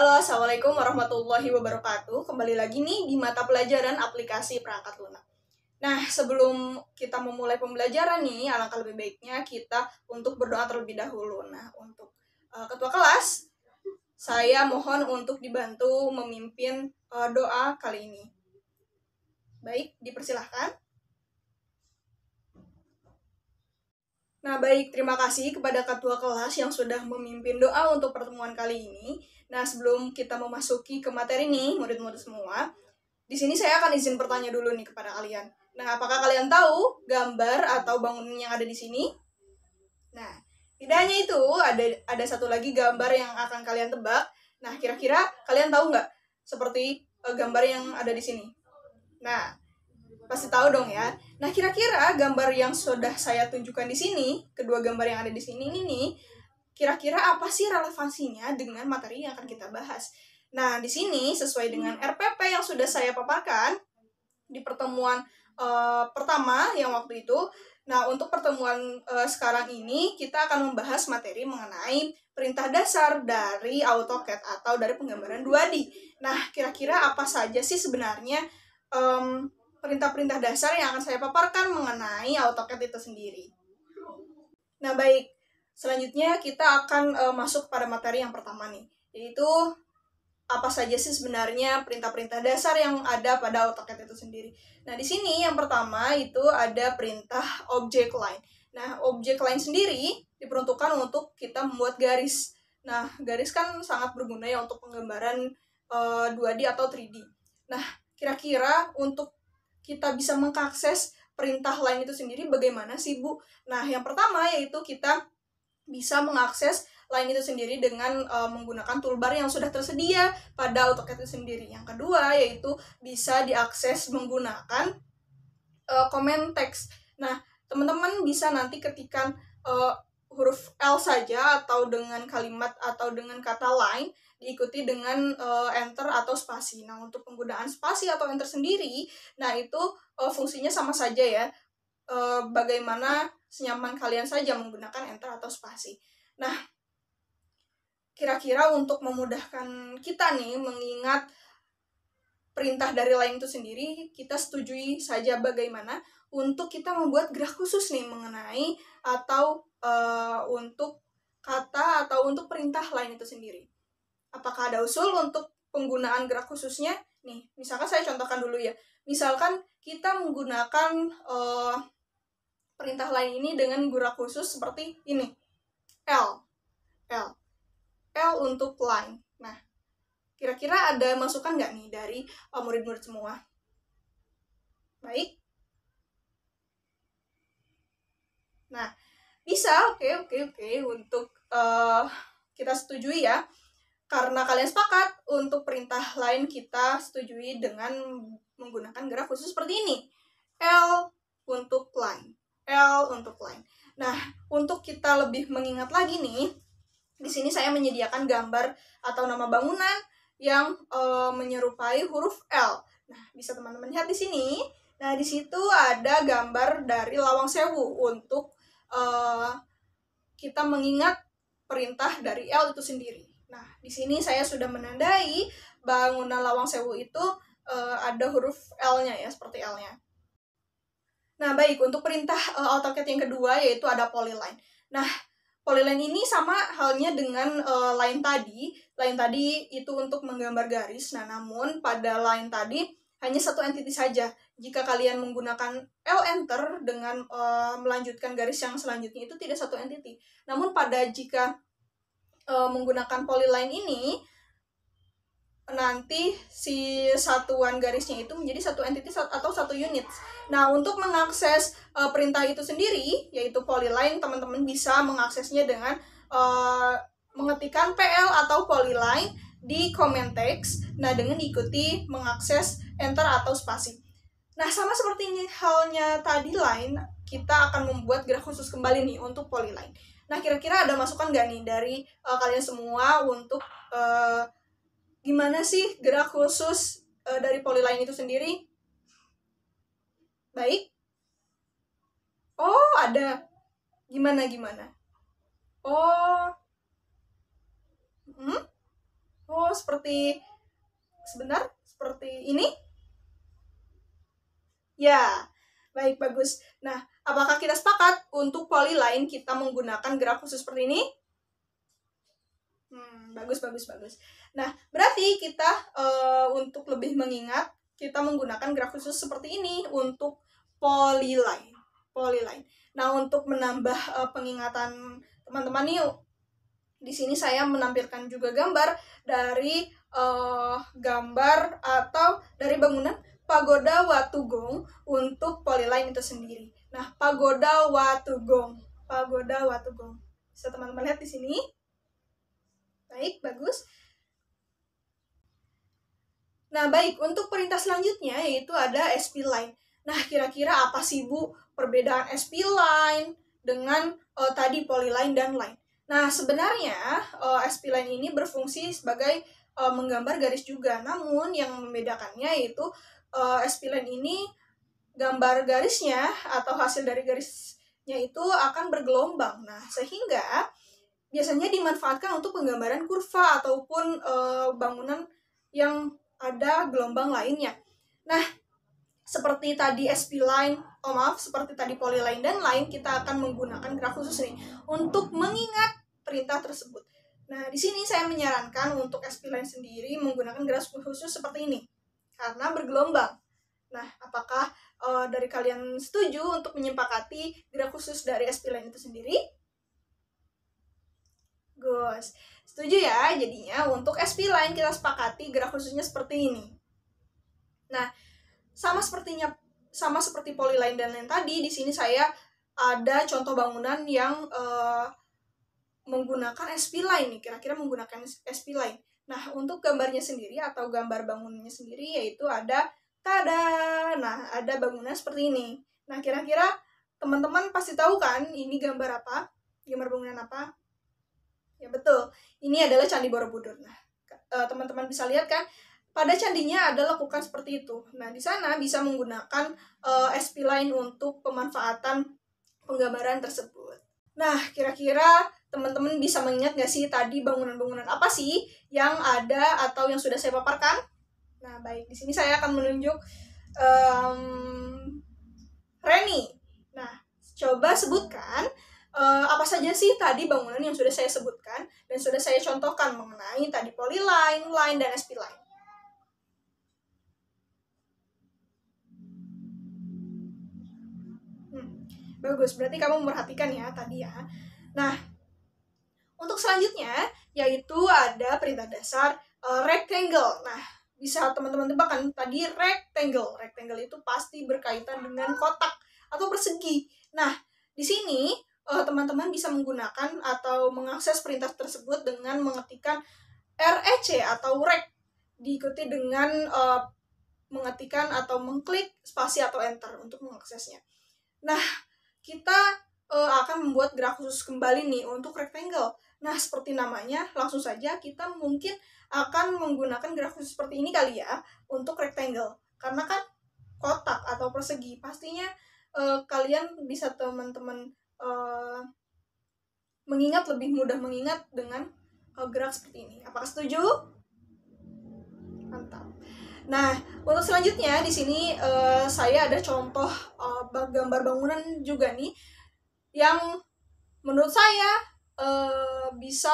Halo, Assalamualaikum warahmatullahi wabarakatuh. Kembali lagi nih di mata pelajaran aplikasi perangkat lunak. Nah, sebelum kita memulai pembelajaran nih, alangkah lebih baiknya kita untuk berdoa terlebih dahulu. Nah, untuk ketua kelas, saya mohon untuk dibantu memimpin doa kali ini. Baik, dipersilahkan. Nah, baik, terima kasih kepada ketua kelas yang sudah memimpin doa untuk pertemuan kali ini. Nah, sebelum kita memasuki ke materi nih, murid-murid semua, di sini saya akan izin bertanya dulu nih kepada kalian. Nah, apakah kalian tahu gambar atau bangunan yang ada di sini? Nah, tidak hanya itu, ada satu lagi gambar yang akan kalian tebak. Nah, kira-kira kalian tahu nggak seperti gambar yang ada di sini? Nah, pasti tahu dong ya. Nah, kira-kira gambar yang sudah saya tunjukkan di sini, kedua gambar yang ada di sini ini nih, kira-kira apa sih relevansinya dengan materi yang akan kita bahas? Nah, di sini sesuai dengan RPP yang sudah saya paparkan di pertemuan pertama yang waktu itu. Nah, untuk pertemuan sekarang ini kita akan membahas materi mengenai perintah dasar dari AutoCAD atau dari penggambaran 2D. Nah, kira-kira apa saja sih sebenarnya perintah-perintah dasar yang akan saya paparkan mengenai AutoCAD itu sendiri. Nah, baik. Selanjutnya kita akan masuk pada materi yang pertama nih, yaitu apa saja sih sebenarnya perintah-perintah dasar yang ada pada AutoCAD itu sendiri. Nah, di sini yang pertama itu ada perintah object line. Nah, object line sendiri diperuntukkan untuk kita membuat garis. Nah, garis kan sangat berguna ya untuk penggambaran 2D atau 3D. Nah, kira-kira untuk kita bisa mengakses perintah line itu sendiri bagaimana sih, Bu? Nah, yang pertama yaitu kita bisa mengakses line itu sendiri dengan menggunakan toolbar yang sudah tersedia pada AutoCAD itu sendiri. Yang kedua yaitu bisa diakses menggunakan comment text. Nah, teman-teman bisa nanti ketikkan huruf L saja atau dengan kalimat atau dengan kata line diikuti dengan enter atau spasi. Nah, untuk penggunaan spasi atau enter sendiri, nah itu fungsinya sama saja ya. Bagaimana senyaman kalian saja menggunakan enter atau spasi. Nah, kira-kira untuk memudahkan kita nih mengingat perintah dari line itu sendiri, kita setujui saja bagaimana untuk kita membuat gerak khusus nih mengenai atau untuk kata atau untuk perintah line itu sendiri. Apakah ada usul untuk penggunaan gerak khususnya? Nih, misalkan saya contohkan dulu ya. Misalkan kita menggunakan perintah line ini dengan gerak khusus seperti ini. L untuk line. Nah, kira-kira ada masukan nggak nih dari murid-murid semua? Baik. Nah, bisa, oke, untuk kita setujui ya. Karena kalian sepakat, untuk perintah line kita setujui dengan menggunakan gerak khusus seperti ini. L untuk line. Nah, untuk kita lebih mengingat lagi nih, di sini saya menyediakan gambar atau nama bangunan yang menyerupai huruf L. Nah, bisa teman-teman lihat di sini. Nah, di situ ada gambar dari Lawang Sewu untuk kita mengingat perintah dari L itu sendiri. Nah, di sini saya sudah menandai bangunan Lawang Sewu itu ada huruf L-nya ya, seperti L-nya. Nah, baik, untuk perintah AutoCAD yang kedua yaitu ada polyline. Nah, polyline ini sama halnya dengan line tadi. Line tadi itu untuk menggambar garis. Nah, namun pada line tadi hanya satu entity saja. Jika kalian menggunakan L enter dengan melanjutkan garis yang selanjutnya itu tidak satu entity. Namun pada jika menggunakan polyline ini, nanti si satuan garisnya itu menjadi satu entity atau satu unit. Nah, untuk mengakses perintah itu sendiri, yaitu polyline, teman-teman bisa mengaksesnya dengan mengetikkan PL atau polyline di comment text. Nah, dengan diikuti mengakses enter atau spasi. Nah, sama seperti ini halnya tadi line, kita akan membuat gerak khusus kembali nih untuk polyline. Nah, kira-kira ada masukan nggak nih dari kalian semua untuk gimana sih gerak khusus dari polyline itu sendiri? Baik. Oh, ada. Gimana? Oh. Oh, seperti seperti ini? Ya, baik, bagus. Nah, apakah kita sepakat untuk polyline kita menggunakan graf khusus seperti ini? Bagus. Nah, berarti kita untuk lebih mengingat, kita menggunakan graf khusus seperti ini untuk polyline. Nah, untuk menambah pengingatan teman-teman nih, di sini saya menampilkan juga gambar dari gambar atau dari bangunan Pagoda Watugong untuk polyline itu sendiri. Nah, Pagoda Watugong. Bisa teman-teman lihat di sini? Baik, bagus. Nah, baik, untuk perintah selanjutnya yaitu ada SP-line. Nah, kira-kira apa sih, Bu, perbedaan SP-line dengan tadi polyline dan line? Nah, sebenarnya SP-line ini berfungsi sebagai menggambar garis juga. Namun, yang membedakannya yaitu SP-line ini gambar garisnya atau hasil dari garisnya itu akan bergelombang. Nah, sehingga biasanya dimanfaatkan untuk penggambaran kurva ataupun bangunan yang ada gelombang lainnya. Nah, seperti tadi SP-line, seperti tadi polyline dan line, kita akan menggunakan graf khusus nih untuk mengingat perintah tersebut. Nah, di sini saya menyarankan untuk SP-line sendiri menggunakan graf khusus seperti ini karena bergelombang. Nah, apakah dari kalian setuju untuk menyepakati graf khusus dari SP-line itu sendiri? Gus, setuju ya? Jadinya untuk SP-line kita sepakati graf khususnya seperti ini. Nah, sama seperti polyline dan lain tadi, di sini saya ada contoh bangunan yang menggunakan SP-line nih, kira-kira menggunakan SP-line. Nah, untuk gambarnya sendiri atau gambar bangunannya sendiri yaitu ada Nah, ada bangunan seperti ini. Nah, kira-kira teman-teman pasti tahu kan ini gambar apa? Gambar bangunan apa? Ya, betul. Ini adalah Candi Borobudur. Nah, teman-teman bisa lihat kan, pada candinya ada lekukan seperti itu. Nah, di sana bisa menggunakan SP-line untuk pemanfaatan penggambaran tersebut. Nah, kira-kira teman-teman bisa mengingat nggak sih tadi bangunan-bangunan apa sih yang ada atau yang sudah saya paparkan? Nah, baik. Di sini saya akan menunjuk Reni. Nah, coba sebutkan apa saja sih tadi bangunan yang sudah saya sebutkan dan sudah saya contohkan mengenai tadi polyline, line, dan SP-line. Bagus, berarti kamu memperhatikan ya tadi ya. Nah, untuk selanjutnya yaitu ada perintah dasar rectangle. Nah, bisa teman-teman tebak kan tadi rectangle. Rectangle itu pasti berkaitan dengan kotak atau persegi. Nah, di sini teman-teman bisa menggunakan atau mengakses perintah tersebut dengan mengetikkan REC atau rec, diikuti dengan mengetikkan atau mengklik spasi atau enter untuk mengaksesnya. Nah, kita akan membuat graf khusus kembali nih untuk rectangle. Nah, seperti namanya, langsung saja kita mungkin akan menggunakan graf khusus seperti ini kali ya untuk rectangle. Karena kan kotak atau persegi, pastinya kalian bisa teman-teman mengingat, lebih mudah mengingat dengan graf seperti ini. Apakah setuju? Mantap. Nah, untuk selanjutnya di sini saya ada contoh gambar bangunan juga nih yang menurut saya bisa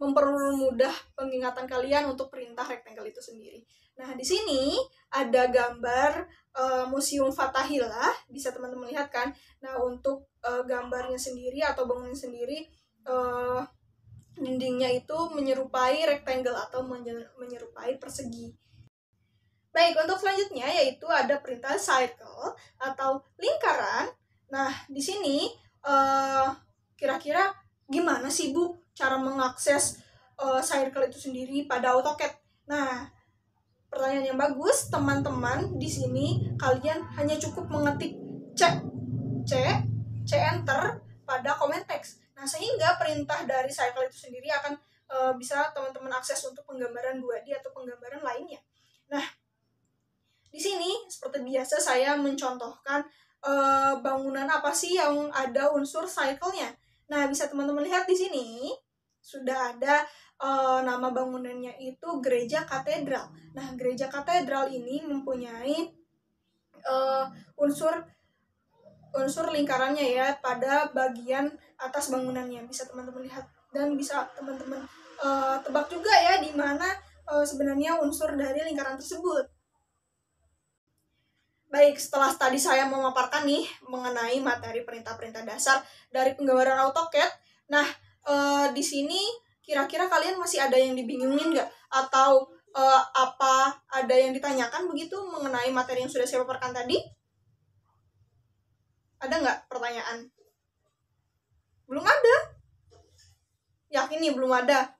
mempermudah pengingatan kalian untuk perintah rectangle itu sendiri. Nah, di sini ada gambar Museum Fathahillah, bisa teman-teman lihat kan. Nah, untuk gambarnya sendiri atau bangunan sendiri, dindingnya itu menyerupai rectangle atau menyerupai persegi. Baik, untuk selanjutnya yaitu ada perintah circle atau lingkaran. Nah, di sini kira-kira gimana sih Bu cara mengakses circle itu sendiri pada AutoCAD? Nah, pertanyaan yang bagus, teman-teman. Di sini kalian hanya cukup mengetik C enter pada comment text. Nah, sehingga perintah dari circle itu sendiri akan bisa teman-teman akses untuk penggambaran 2D atau penggambaran lainnya. Nah, di sini seperti biasa saya mencontohkan bangunan apa sih yang ada unsur cycle-nya. Nah, bisa teman-teman lihat di sini sudah ada nama bangunannya itu Gereja Katedral. Nah, Gereja Katedral ini mempunyai unsur lingkarannya ya pada bagian atas bangunannya. Bisa teman-teman lihat dan bisa teman-teman tebak juga ya di mana sebenarnya unsur dari lingkaran tersebut. Baik, setelah tadi saya memaparkan nih mengenai materi perintah-perintah dasar dari penggambaran AutoCAD. Nah, di sini kira-kira kalian masih ada yang dibingungin nggak? Atau apa ada yang ditanyakan begitu mengenai materi yang sudah saya paparkan tadi? Ada nggak pertanyaan? Belum ada? Yakin nih belum ada?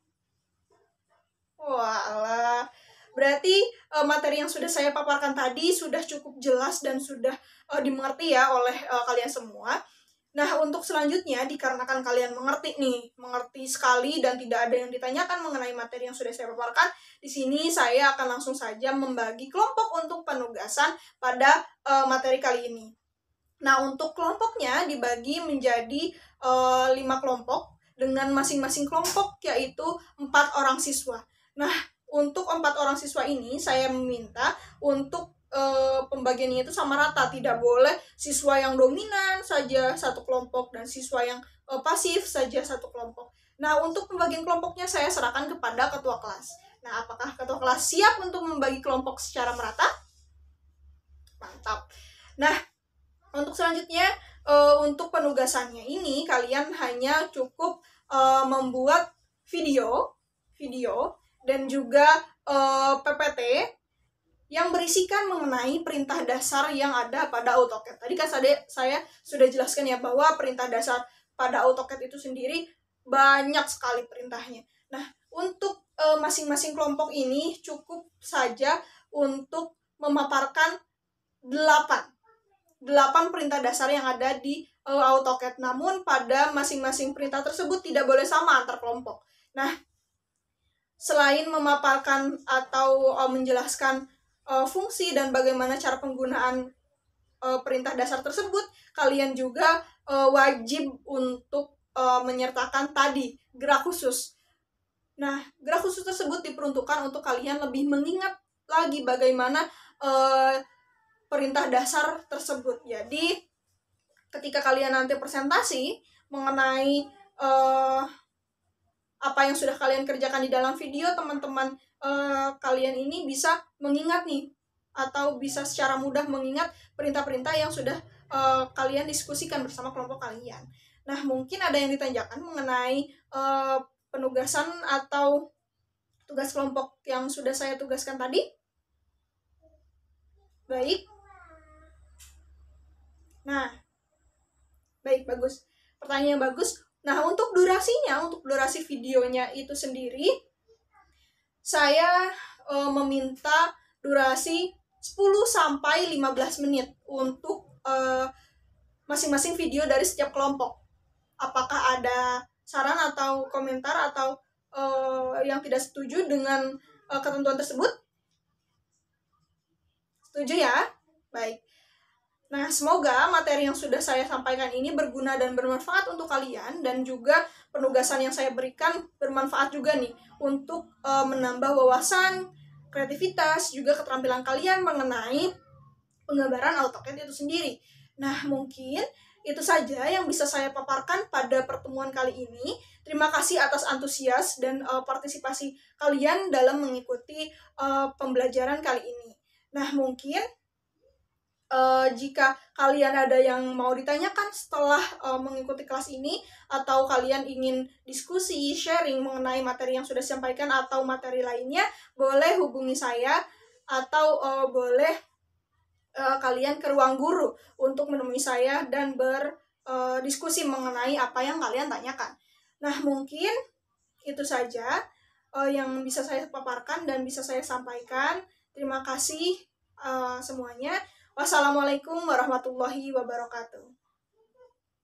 Walah, berarti materi yang sudah saya paparkan tadi sudah cukup jelas dan sudah dimengerti ya oleh kalian semua. Nah, untuk selanjutnya, dikarenakan kalian mengerti sekali dan tidak ada yang ditanyakan mengenai materi yang sudah saya paparkan, di sini saya akan langsung saja membagi kelompok untuk penugasan pada materi kali ini. Nah, untuk kelompoknya dibagi menjadi 5 kelompok dengan masing-masing kelompok yaitu 4 orang siswa. Nah, untuk 4 orang siswa ini saya meminta untuk pembagiannya itu sama rata, tidak boleh siswa yang dominan saja satu kelompok dan siswa yang pasif saja satu kelompok. Nah, untuk pembagian kelompoknya saya serahkan kepada ketua kelas. Nah, apakah ketua kelas siap untuk membagi kelompok secara merata? Mantap. Nah, untuk selanjutnya untuk penugasannya ini kalian hanya cukup membuat video dan juga PPT yang berisikan mengenai perintah dasar yang ada pada AutoCAD. Tadi kan saya sudah jelaskan ya bahwa perintah dasar pada AutoCAD itu sendiri banyak sekali perintahnya. Nah, untuk masing-masing kelompok ini cukup saja untuk memaparkan 8 perintah dasar yang ada di AutoCAD. Namun pada masing-masing perintah tersebut tidak boleh sama antar kelompok. Nah, selain memaparkan atau menjelaskan fungsi dan bagaimana cara penggunaan perintah dasar tersebut, kalian juga wajib untuk menyertakan tadi gerak khusus. Nah, gerak khusus tersebut diperuntukkan untuk kalian lebih mengingat lagi bagaimana perintah dasar tersebut. Jadi, ketika kalian nanti presentasi mengenai apa yang sudah kalian kerjakan di dalam video, teman-teman kalian ini bisa mengingat nih, atau bisa secara mudah mengingat perintah-perintah yang sudah kalian diskusikan bersama kelompok kalian. Nah, mungkin ada yang ditanyakan mengenai penugasan atau tugas kelompok yang sudah saya tugaskan tadi. Baik. Nah, baik, bagus. Pertanyaan yang bagus. Nah, untuk durasi videonya itu sendiri, saya meminta durasi 10-15 menit untuk masing-masing video dari setiap kelompok. Apakah ada saran atau komentar atau yang tidak setuju dengan ketentuan tersebut? Setuju ya? Baik. Nah, semoga materi yang sudah saya sampaikan ini berguna dan bermanfaat untuk kalian, dan juga penugasan yang saya berikan bermanfaat juga nih untuk menambah wawasan, kreativitas, juga keterampilan kalian mengenai penggambaran AutoCAD itu sendiri. Nah, mungkin itu saja yang bisa saya paparkan pada pertemuan kali ini. Terima kasih atas antusias dan partisipasi kalian dalam mengikuti pembelajaran kali ini. Nah, mungkin jika kalian ada yang mau ditanyakan setelah mengikuti kelas ini, atau kalian ingin diskusi, sharing mengenai materi yang sudah disampaikan atau materi lainnya, boleh hubungi saya, atau boleh kalian ke ruang guru untuk menemui saya dan berdiskusi mengenai apa yang kalian tanyakan. Nah, mungkin itu saja yang bisa saya paparkan dan bisa saya sampaikan. Terima kasih semuanya. Wassalamualaikum warahmatullahi wabarakatuh.